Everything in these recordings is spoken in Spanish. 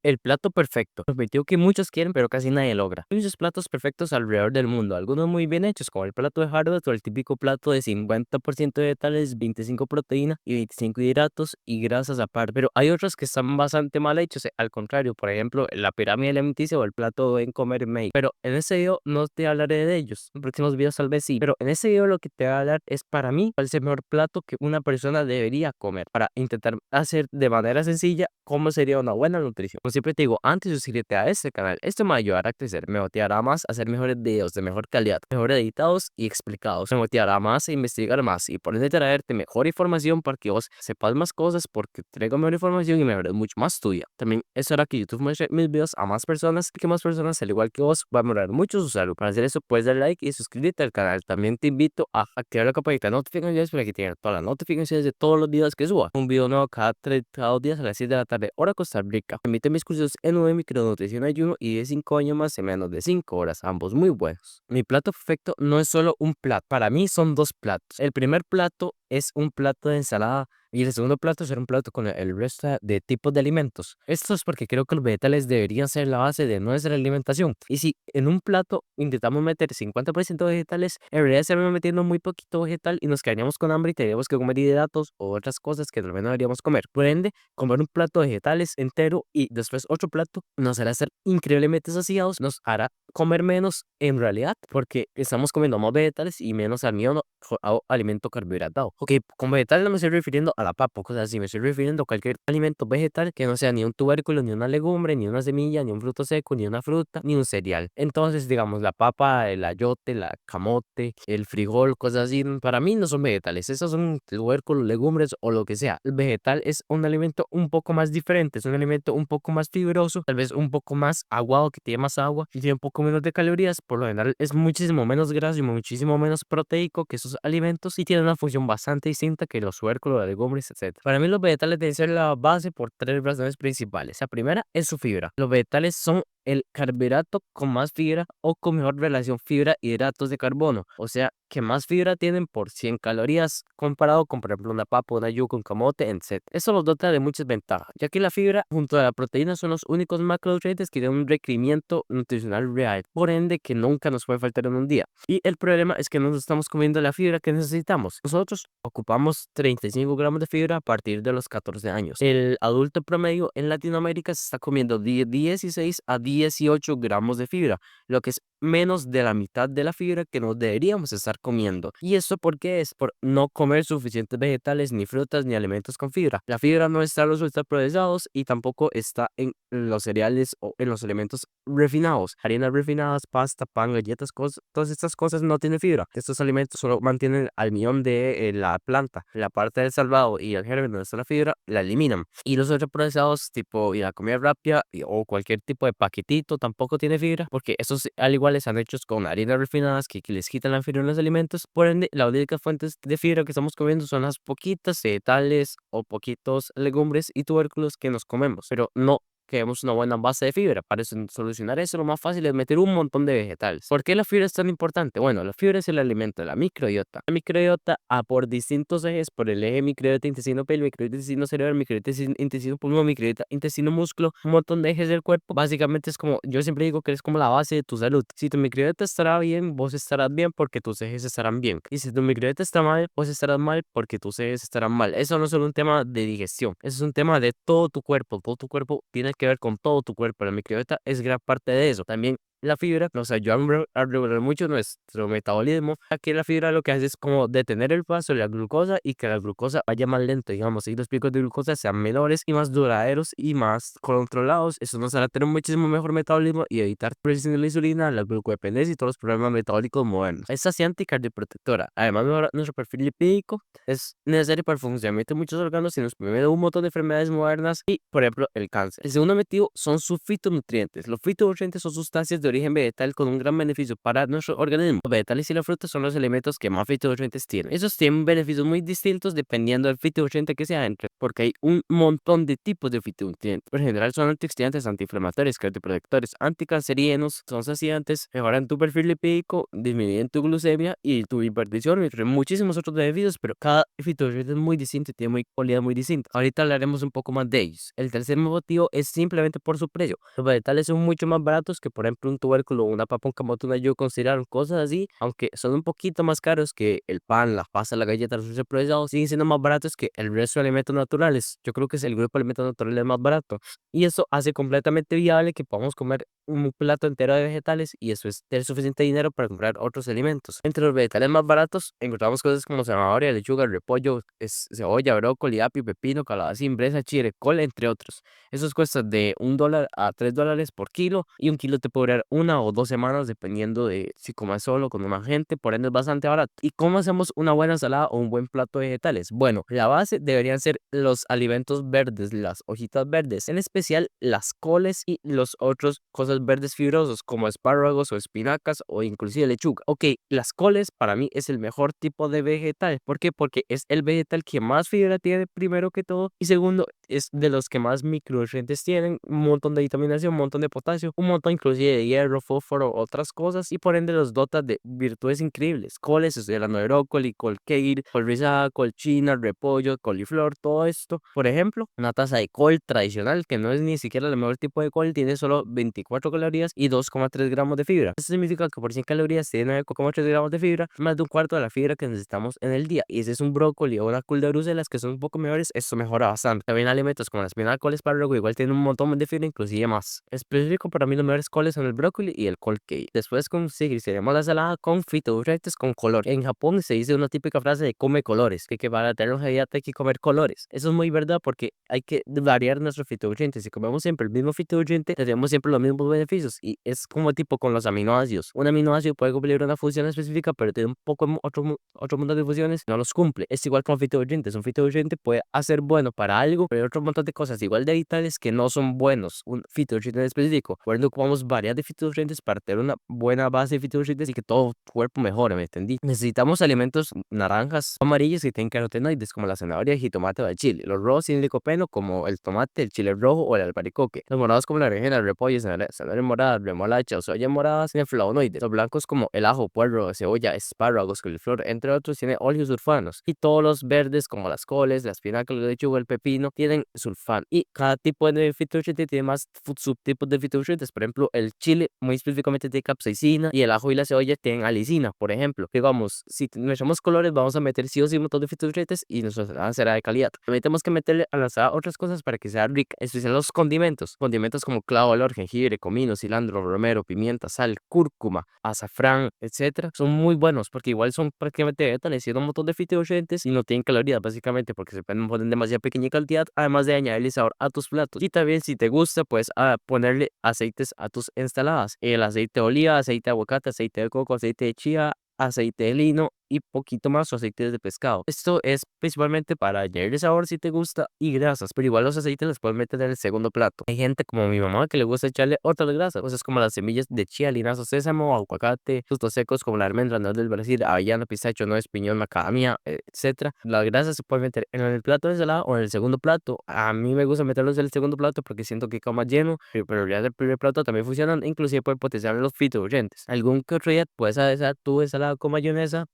El plato perfecto, el objetivo que muchos quieren pero casi nadie logra. Hay muchos platos perfectos alrededor del mundo, algunos muy bien hechos como el plato de Harvard o el típico plato de 50% de vegetales, 25 proteína y 25 hidratos y grasas aparte, pero hay otros que están bastante mal hechos, al contrario, por ejemplo, la pirámide alimenticia o el plato en comer make. Pero en este video no te hablaré de ellos, en próximos videos tal vez sí, pero en este video lo que te voy a hablar es para mí cuál es el mejor plato que una persona debería comer para intentar hacer de manera sencilla cómo sería una buena nutrición. Como siempre te digo, antes de suscribirte a este canal, esto me ayudará a crecer, me motivará más a hacer mejores videos de mejor calidad, mejor editados y explicados, me motivará más a investigar más y por ende traerte mejor información para que vos sepas más cosas porque traigo mejor información y me verás mucho más tuya. También eso hará que YouTube muestre mis videos a más personas y que más personas al igual que vos va a mejorar mucho su salud. Para hacer eso puedes dar like y suscribirte al canal. También te invito a activar la campanita de notificaciones para que tengas todas las notificaciones de todos los videos que suba. Un video nuevo cada 2 días a las 6 de la tarde, hora Costa Rica. Me invito a mis cursos en 9 micronutrición ayuno y de 5 años más en menos de 5 horas, ambos muy buenos. Mi plato perfecto no es solo un plato, para mí son dos platos. El primer plato es un plato de ensalada y el segundo plato será un plato con el resto de tipos de alimentos. Esto es porque creo que los vegetales deberían ser la base de nuestra alimentación. Y si en un plato intentamos meter 50% de vegetales, en realidad estaremos metiendo muy poquito vegetal y nos quedaríamos con hambre y tendríamos que comer hidratos o otras cosas que tal vez no deberíamos comer. Por ende, comer un plato de vegetales entero y después otro plato nos hará estar increíblemente saciados, nos hará comer menos en realidad porque estamos comiendo más vegetales y menos alimento carbohidratado. Ok, con vegetales no me estoy refiriendo a la papa o cosas así, me estoy refiriendo a cualquier alimento vegetal que no sea ni un tubérculo, ni una legumbre, ni una semilla, ni un fruto seco, ni una fruta, ni un cereal. Entonces, digamos, la papa, el ayote, la camote, el frijol, cosas así, para mí no son vegetales, esos son tubérculos, legumbres o lo que sea. El vegetal es un alimento un poco más diferente, es un alimento un poco más fibroso, tal vez un poco más aguado, que tiene más agua y tiene un poco menos de calorías, por lo general es muchísimo menos graso y muchísimo menos proteico que esos alimentos y tiene una función bastante distinta que los tubérculos, las legumbres, etcétera. Para mí los vegetales deben ser la base por tres razones principales. La primera es su fibra. Los vegetales son el carbohidrato con más fibra o con mejor relación fibra-hidratos de carbono, o sea, que más fibra tienen por 100 calorías comparado con, por ejemplo, una papa, una yuca, un camote, etc. Eso los dota de muchas ventajas, ya que la fibra junto a la proteína son los únicos macronutrientes que tienen un requerimiento nutricional real, por ende que nunca nos puede faltar en un día. Y el problema es que no nos estamos comiendo la fibra que necesitamos. Nosotros ocupamos 35 gramos de fibra a partir de los 14 años. El adulto promedio en Latinoamérica se está comiendo de 16 a 18 gramos de fibra, lo que es menos de la mitad de la fibra que nos deberíamos estar comiendo. ¿Y esto por qué? Es por no comer suficientes vegetales, ni frutas, ni alimentos con fibra. La fibra no está en los ultraprocesados y tampoco está en los cereales o en los alimentos refinados. Harinas refinadas, pasta, pan, galletas, todas estas cosas no tienen fibra. Estos alimentos solo mantienen al millón de la planta. La parte del salvado y el germen donde está la fibra la eliminan. Y los ultraprocesados tipo y la comida rápida o cualquier tipo de paquetito tampoco tiene fibra porque estos al igual están hechos con harinas refinadas que les quitan la fibra en los alimentos. Por ende, las únicas fuentes de fibra que estamos comiendo son las poquitas vegetales o poquitos legumbres y tubérculos que nos comemos, pero no queremos una buena base de fibra. Para solucionar eso, lo más fácil es meter un montón de vegetales. ¿Por qué la fibra es tan importante? Bueno, la fibra es el alimento de la microbiota. La microbiota por distintos ejes, por el eje microbiota intestino pelo, microbiota intestino cerebro, microbiota intestino pulmón, microbiota intestino músculo, un montón de ejes del cuerpo. Básicamente es como, yo siempre digo que es como la base de tu salud. Si tu microbiota estará bien, vos estarás bien porque tus ejes estarán bien. Y si tu microbiota está mal, vos estarás mal porque tus ejes estarán mal. Eso no es solo un tema de digestión, eso es un tema de todo tu cuerpo. Todo tu cuerpo tiene que ver con todo tu cuerpo. La microbiota es gran parte de eso. También la fibra nos ayuda a regular mucho nuestro metabolismo, ya que la fibra lo que hace es como detener el paso de la glucosa y que la glucosa vaya más lento, digamos, y los picos de glucosa sean menores y más duraderos y más controlados. Eso nos hará tener muchísimo mejor metabolismo y evitar presión de la insulina, la glucodependencia y todos los problemas metabólicos modernos. Es saciante y cardioprotectora. Además, mejora nuestro perfil lipídico, es necesario para el funcionamiento de muchos órganos y nos previene de un montón de enfermedades modernas y, por ejemplo, el cáncer. El segundo motivo son sus fitonutrientes. Los fitonutrientes son sustancias de origen vegetal con un gran beneficio para nuestro organismo. Los vegetales y las frutas son los elementos que más fitonutrientes tienen. Esos tienen beneficios muy distintos dependiendo del fitonutriente que se entre, porque hay un montón de tipos de fitonutrientes. Por general son antioxidantes, antiinflamatorios, cardioprotectores, anticancerígenos, son saciantes, mejoran tu perfil lipídico, disminuyen tu glucemia y tu hipertensión, entre muchísimos otros beneficios, pero cada fitonutriente es muy distinto y tiene muy cualidad muy distinta. Ahorita hablaremos un poco más de ellos. El tercer motivo es simplemente por su precio. Los vegetales son mucho más baratos que, por ejemplo, un tubérculo, una papa, un camote, una yuca, considerar cosas así, aunque son un poquito más caros que el pan, la pasta, la galleta, los dulces procesados, siguen siendo más baratos que el resto de alimentos naturales. Yo creo que es el grupo de alimentos naturales más barato. Y eso hace completamente viable que podamos comer un plato entero de vegetales y eso es tener suficiente dinero para comprar otros alimentos. Entre los vegetales más baratos encontramos cosas como zanahoria, lechuga, repollo, cebolla, brócoli, apio, pepino, calabaza, bresa, chile, col, entre otros. Esos cuestan de $1 a $3 por kilo y un kilo te puede durar 1 o 2 semanas dependiendo de si comes solo o con más gente, por ende es bastante barato. ¿Y cómo hacemos una buena ensalada o un buen plato de vegetales? Bueno, la base deberían ser los alimentos verdes, las hojitas verdes, en especial las coles y los otros cosas verdes fibrosos como espárragos o espinacas o inclusive lechuga. Ok, las coles para mí es el mejor tipo de vegetal. ¿Por qué? Porque es el vegetal que más fibra tiene primero que todo y segundo es de los que más micronutrientes tienen, un montón de vitamina C, un montón de potasio, un montón inclusive de hierro, fósforo, otras cosas y por ende los dotas de virtudes increíbles. Coles, estoy hablando de brócoli, col kale, col rizada, col china, repollo, coliflor, todo esto. Por ejemplo, una taza de col tradicional que no es ni siquiera el mejor tipo de col, tiene solo 24 calorías y 2,3 gramos de fibra. Eso significa que por 100 calorías tiene 9,3 gramos de fibra, más de un cuarto de la fibra que necesitamos en el día. Y si es un brócoli o una col de Bruselas que son un poco mejores, esto mejora bastante. También alimentos como la espinaca, col, espárrago, igual tienen un montón de fibra, inclusive más. Específico para mí los mejores coles son el brócoli y el col kale. Después seguiremos la ensalada con fitonutrientes con color. En Japón se dice una típica frase de come colores, que para tener longevidad hay que comer colores. Eso es muy verdad porque hay que variar nuestros fitonutrientes. Si comemos siempre el mismo fitonutriente, tendremos siempre los mismos beneficios. Y es como tipo con los aminoácidos. Un aminoácido puede cumplir una función específica, pero tiene un poco otro montón de funciones, no los cumple. Es igual con fitonutrientes. Un fitonutriente puede hacer bueno para algo, pero hay otro montón de cosas igual de vitales que no son buenos. Un fitonutriente en específico. Por ende, ocupamos varias de fitonutrientes para tener una buena base de fitonutrientes y que todo tu cuerpo mejore, ¿me entendí? Necesitamos alimentos naranjas, amarillos que tienen carotenoides, como la zanahoria, el jitomate o el chile. Los rojos sin licopeno, como el tomate, el chile rojo o el albaricoque. Los morados, como la berenjena, el repollo, zanahoria morada, remolacha o soya morada, tienen flavonoides. Los blancos, como el ajo, puerro, cebolla, espárragos, coliflor, entre otros, tienen óleos sulfanos. Y todos los verdes, como las coles, la espinaca, la lechuga, el pepino, tienen sulfán. Y cada tipo de fitonutriente tiene más subtipos de fitonutrientes. Por ejemplo, el chile, muy específicamente, tiene capsaicina y el ajo y la cebolla tienen alicina, por ejemplo. Digamos, si echamos colores, vamos a meter sí o sí un montón de fitonutrientes y nuestra ensalada será de calidad. También tenemos que meterle a la ensalada otras cosas para que sea rica, especialmente los condimentos. Condimentos como clavo, olor, jengibre, comino, cilantro, romero, pimienta, sal, cúrcuma, azafrán, etcétera, son muy buenos porque igual son prácticamente vegetales y un montón de fitonutrientes y no tienen calorías, básicamente porque se pueden poner en demasiada pequeña cantidad, además de añadirle sabor a tus platos. Y también, si te gusta, puedes ponerle aceites a tus ensaladas. El aceite de oliva, aceite de aguacate, aceite de coco, aceite de chía, aceite de lino y poquito más o aceites de pescado. Esto es principalmente para añadirle sabor si te gusta y grasas, pero igual los aceites los puedes meter en el segundo plato. Hay gente como mi mamá que le gusta echarle otras grasas, cosas como las semillas de chía, linaza, sésamo, aguacate, frutos secos como la almendra, nuez del Brasil, avellana, pistacho, nuez, piñón, macadamia, etcétera. Las grasas se pueden meter en el plato de ensalada o en el segundo plato. A mí me gusta meterlos en el segundo plato porque siento que queda más lleno, pero ya del primer plato también funcionan, inclusive pueden potenciar los fitonutrientes. Algún que otro día puedes hacer tu ensalada con mayonesa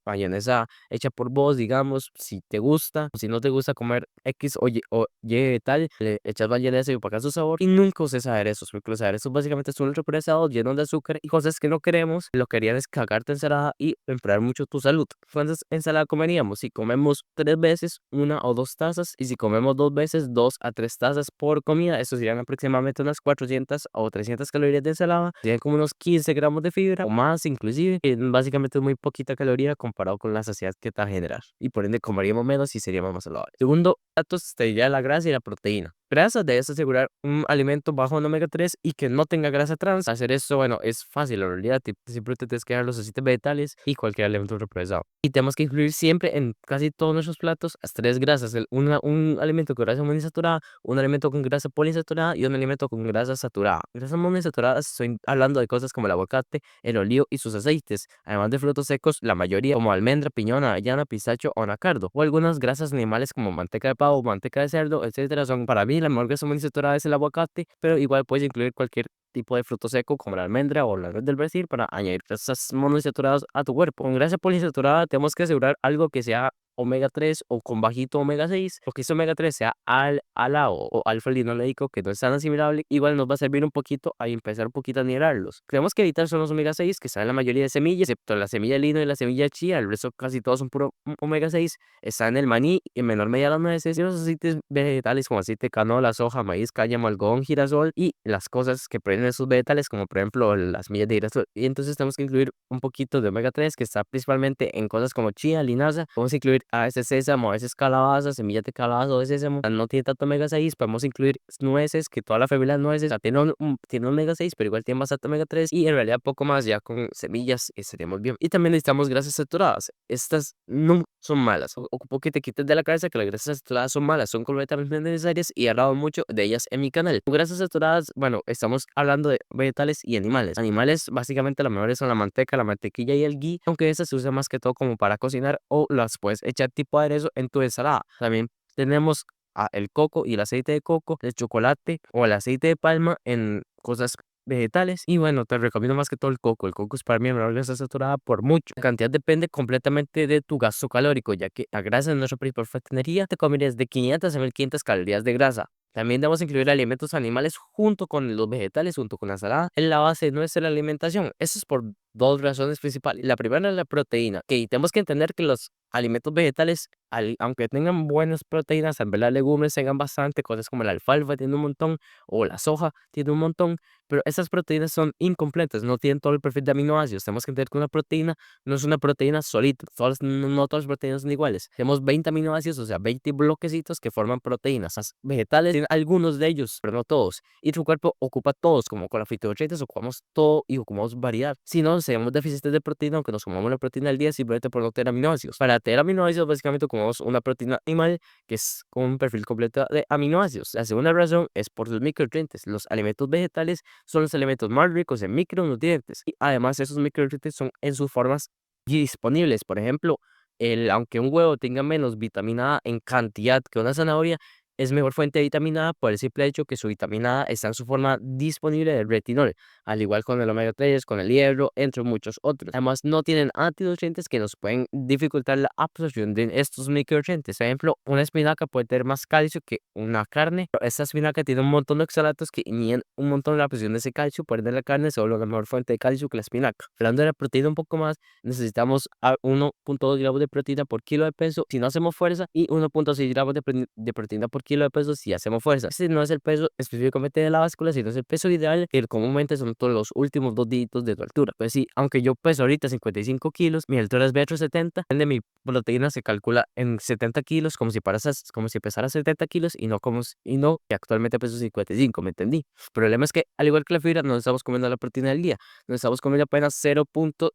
hecha por vos, digamos, si te gusta, o si no te gusta comer X o Y tal, le echas mayonesa y opacas su sabor y nunca uses aderezos, porque los aderezos básicamente son ultraprocesados, llenos de azúcar y cosas que no queremos. Lo que harían es cagarte ensalada y empeorar mucho tu salud. ¿Cuántas ensaladas comeríamos? Si comemos 3 veces, 1 o 2 tazas, y si comemos 2 veces, 2 a 3 tazas por comida, eso serían aproximadamente unas 400 o 300 calorías de ensalada, serían como unos 15 gramos de fibra o más inclusive, que básicamente es muy poquita caloría comparado con la saciedad que te va a generar y por ende comeríamos menos y seríamos más saludables. Segundo, datos te diría la grasa y la proteína. grasas, debes asegurar un alimento bajo en omega 3 y que no tenga grasa trans. Hacer esto, bueno, es fácil en realidad. Siempre te tienes que dar los aceites vegetales y cualquier alimento reprocesado. Y tenemos que incluir siempre en casi todos nuestros platos las tres grasas: un alimento con grasa monoinsaturada, un alimento con grasa poliinsaturada y un alimento con grasa saturada. Grasas monoinsaturadas, estoy hablando de cosas como el aguacate, el olivo y sus aceites, además de frutos secos, la mayoría como almendra, piñón, avellana, pistacho o anacardo, o algunas grasas animales como manteca de pavo, manteca de cerdo, etcétera. Son para mí la mejor grasa monoinsaturada es el aguacate, pero igual puedes incluir cualquier tipo de fruto seco como la almendra o la nuez del Brasil para añadir grasas monoinsaturadas a tu cuerpo. Con grasa poliinsaturada tenemos que asegurar algo que sea omega 3 o con bajito omega 6, porque ese omega 3 sea alao o alfa linoleico, que no es tan asimilable, igual nos va a servir un poquito a empezar un poquito a nivelarlos. Tenemos que evitar son los omega 6 que están en la mayoría de semillas, excepto la semilla de lino y la semilla de chía. El resto casi todos son puro omega 6. Está en el maní, en menor medida las nueces y los aceites vegetales como aceite de canola, soja, maíz, cáñamo, algodón, girasol y las cosas que provienen de esos vegetales, como por ejemplo las semillas de girasol. Y entonces tenemos que incluir un poquito de omega 3 que está principalmente en cosas como chía, linaza. Podemos incluir a veces sésamo, a veces calabaza, semillas de calabaza o de sésamo. No tiene tanto omega 6. Podemos incluir nueces, que toda la familia de nueces tiene omega 6, pero igual tiene bastante omega 3. Y en realidad poco más, ya con semillas estaríamos bien. Y también necesitamos grasas saturadas. Estas no son malas. Ocupo que te quites de la cabeza que las grasas saturadas son malas, son completamente necesarias y he hablado mucho de ellas en mi canal. Grasas saturadas, bueno, estamos hablando de vegetales y animales. Animales, básicamente las mejores son la manteca, la mantequilla y el ghee, aunque esas se usan más que todo como para cocinar o las puedes echar tipo aderezo en tu ensalada. También tenemos el coco y el aceite de coco, el chocolate o el aceite de palma en cosas vegetales. Y bueno, te recomiendo más que todo el coco. El coco es para mí la mejor grasa saturada por mucho. La cantidad depende completamente de tu gasto calórico, ya que la grasa es nuestra principal fuente de energía. Te comerías de 500 a 1500 calorías de grasa. También debemos incluir alimentos animales junto con los vegetales, junto con la ensalada, en la base de nuestra alimentación. Eso es por dos razones principales. La primera es la proteína, que tenemos que entender que los alimentos vegetales, aunque tengan buenas proteínas, en verdad legumbres tengan bastante, cosas como la alfalfa tiene un montón, o la soja tiene un montón, pero esas proteínas son incompletas, no tienen todo el perfil de aminoácidos. Tenemos que entender que una proteína no es una proteína solita, no todas las proteínas son iguales. Tenemos 20 aminoácidos, o sea, 20 bloquecitos que forman proteínas. Las vegetales tienen algunos de ellos, pero no todos. Y tu cuerpo ocupa todos, como con la fitonutrientes ocupamos todo y ocupamos variedad. Si no, tenemos déficits de proteína, aunque nos comamos la proteína al día, simplemente por no tener aminoácidos. Para tener aminoácidos, básicamente ocupamos una proteína animal que es con un perfil completo de aminoácidos. La segunda razón es por los micronutrientes. Los alimentos vegetales son los alimentos más ricos en micronutrientes y además esos micronutrientes son en sus formas disponibles. Por ejemplo, aunque un huevo tenga menos vitamina A en cantidad que una zanahoria, es mejor fuente de vitamina A por el simple hecho que su vitamina A está en su forma disponible del retinol, al igual con el omega 3, con el hierro, entre muchos otros. Además, no tienen antinutrientes que nos pueden dificultar la absorción de estos micronutrientes. Por ejemplo, una espinaca puede tener más calcio que una carne, pero esta espinaca tiene un montón de oxalatos que inhiben un montón de la absorción de ese calcio, por ende la carne es solo la mejor fuente de calcio que la espinaca. Hablando de la proteína un poco más, necesitamos a 1.2 gramos de proteína por kilo de peso si no hacemos fuerza y 1.6 gramos de proteína por kilo de peso si hacemos fuerza. Este no es el peso específicamente de la báscula, sino es el peso ideal, que comúnmente son todos los últimos dos dígitos de tu altura. Pues sí, aunque yo peso ahorita 55 kilos, mi altura es 1,70 m, de mi proteína se calcula en 70 kilos, como si pesara 70 kilos y no que actualmente peso 55, ¿me entendí? El problema es que, al igual que la fibra, no estamos comiendo la proteína del día, nos estamos comiendo apenas 0.6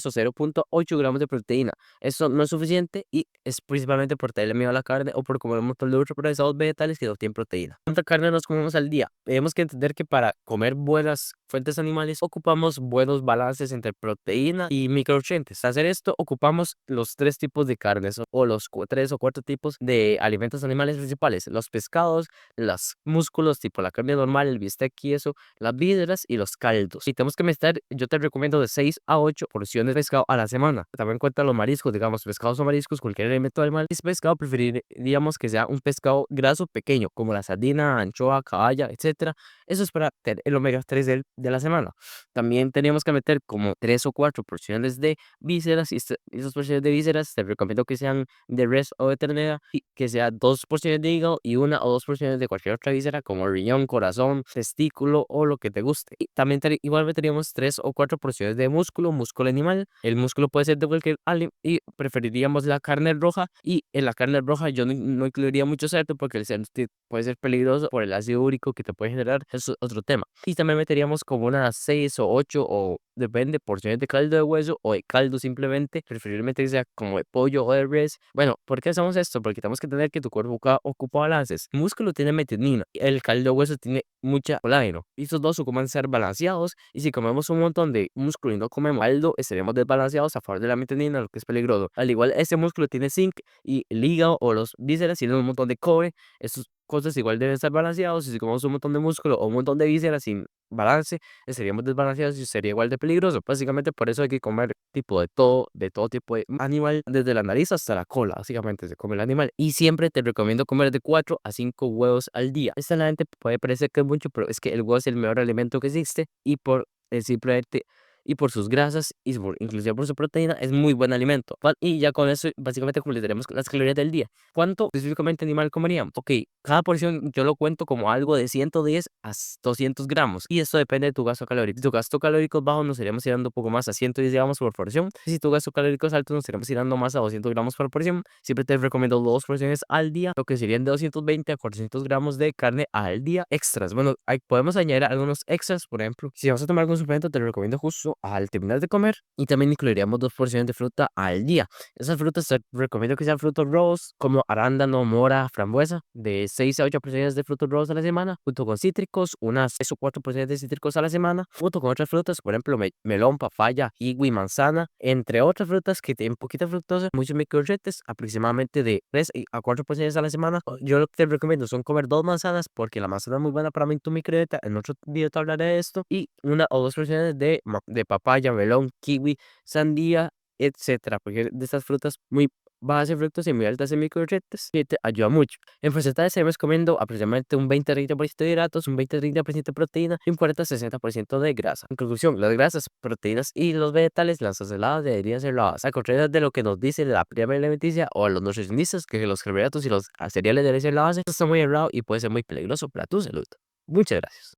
o 0.8 gramos de proteína. Eso no es suficiente y es principalmente por tenerle miedo a la carne o por comer un montón de ultraprocesados vegetales que no tienen proteína. ¿Cuánta carne nos comemos al día? Tenemos que entender que para comer buenas fuentes animales ocupamos buenos balances entre proteína y micronutrientes. Al hacer esto ocupamos los tres tipos de carnes o los tres o cuatro tipos de alimentos animales principales: los pescados, los músculos tipo la carne normal, el bistec y eso, las vísceras y los caldos. Y tenemos que meter, yo te recomiendo de 6 a 8 porciones de pescado a la semana. También cuenta los mariscos, digamos pescados o mariscos, cualquier alimento animal. Si es pescado, preferiríamos que sea un pescado graso pequeño, como la sardina, anchoa, caballa, etcétera. Eso es para el omega 3 de la semana. También teníamos que meter como 3 o 4 porciones de vísceras y esas porciones de vísceras te recomiendo que sean de res o de ternera y que sea 2 porciones de hígado y 1 o 2 porciones de cualquier otra víscera como riñón, corazón, testículo o lo que te guste. Y también igual meteríamos 3 o 4 porciones de músculo animal. El músculo puede ser de cualquier animal y preferiríamos la carne roja y en la carne roja yo no incluiría mucho cerdo porque el cerdo puede ser peligroso por el ácido úrico que te puede generar, eso es otro tema. Y también meteríamos como unas 6 o 8 o depende, porciones de caldo de hueso o de caldo simplemente, preferiblemente que sea como de pollo o de res. Bueno, ¿por qué hacemos esto? Porque tenemos que tener que tu cuerpo ocupa balances. El músculo tiene metionina, el caldo de hueso tiene mucha colágeno. Y estos dos ocupan ser balanceados y si comemos un montón de músculo y no comemos caldo, estaríamos desbalanceados a favor de la metionina, lo que es peligroso. Al igual, ese músculo tiene zinc y el hígado o los vísceras tienen un montón de cobre. Estos cosas igual deben estar balanceados y si comemos un montón de músculo o un montón de vísceras sin balance, estaríamos desbalanceados y sería igual de peligroso. Básicamente por eso hay que comer tipo de todo tipo de animal, desde la nariz hasta la cola, básicamente se come el animal. Y siempre te recomiendo comer de 4 a 5 huevos al día. Esta la gente puede parecer que es mucho, pero es que el huevo es el mejor alimento que existe y por el simplemente y por sus grasas y inclusive por su proteína es muy buen alimento. Y ya con eso básicamente completaremos las calorías del día. ¿Cuánto específicamente animal comeríamos? Ok, cada porción yo lo cuento como algo de 110 a 200 gramos y esto depende de tu gasto calórico. Si tu gasto calórico es bajo nos iremos tirando un poco más a 110 gramos por porción. Si tu gasto calórico es alto nos iremos tirando más a 200 gramos por porción. Siempre te recomiendo 2 porciones al día, lo que serían de 220 a 400 gramos de carne al día extras. Bueno, podemos añadir algunos extras, por ejemplo, si vas a tomar algún suplemento te lo recomiendo justo al terminar de comer y también incluiríamos 2 porciones de fruta al día. Esas frutas te recomiendo que sean frutos rojos como arándano, mora, frambuesa, de 6 a 8 porciones de frutos rojos a la semana, junto con cítricos, unas 6 o 4 porciones de cítricos a la semana, junto con otras frutas, por ejemplo, melón, papaya, kiwi, manzana, entre otras frutas que tienen poquita fructosa, muchos micronutrientes, aproximadamente de 3 a 4 porciones a la semana. Yo lo que te recomiendo son comer 2 manzanas, porque la manzana es muy buena para tu microbiota, en otro video te hablaré de esto, y 1 o 2 porciones de papaya, melón, kiwi, sandía, etcétera, porque de estas frutas muy bajas en fructosa y muy altas en micronutrientes que te ayuda mucho. En porcentaje estaremos comiendo aproximadamente un 20-30% de hidratos, un 20-30% de proteína y un 40-60% de grasa. En conclusión, las grasas, proteínas y los vegetales, las saladas deberían ser lavadas, a contrario de lo que nos dice la pirámide alimenticia o los nutricionistas, que los carbohidratos y los cereales deberían ser lavados. Esto está muy errado y puede ser muy peligroso para tu salud. Muchas gracias.